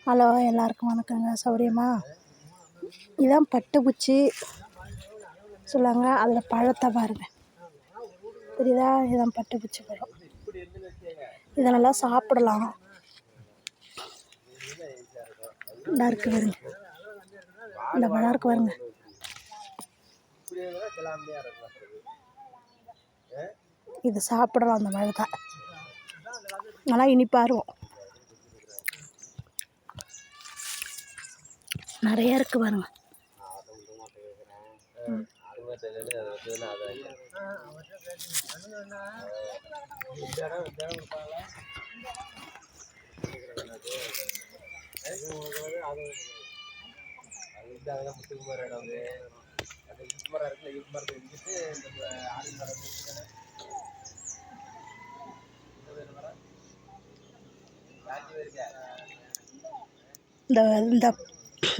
Hello, எல்லாருக்கும் வணக்கங்க. சௌரியமா? இதான் பட்டுப்பூச்சி சொல்லுவாங்க. அதில் பழத்தை பாருங்க, புரியுதா? இதுதான் பட்டுப்பூச்சி பழம். இதை நல்லா சாப்பிடலாம். இந்த இருக்கு பாருங்க, இந்த பழம் இருக்கு பாருங்க. இது சாப்பிடலாம். அந்த பழத்தை நல்லா இனிப்பாக இருக்கும். நிறைய இருக்கு பாருங்க.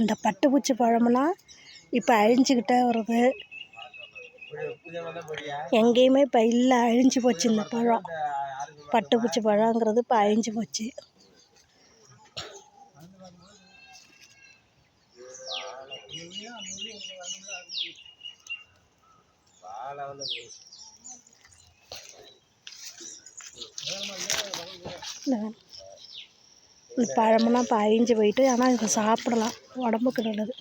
இந்த பட்டுப்பூச்சி பழமெல்லாம் இப்போ அழிஞ்சிக்கிட்டே வருது. எங்கேயுமே இப்போ இல்லை, அழிஞ்சு போச்சு. இந்த பழம் பட்டுப்பூச்சி பழங்கிறது இப்போ அழிஞ்சு போச்சு. இந்த பழமெல்லாம் இப்போ அழிஞ்சு போயிட்டு, ஆனால் இதை சாப்பிடலாம், உடம்புக்கு நல்லது.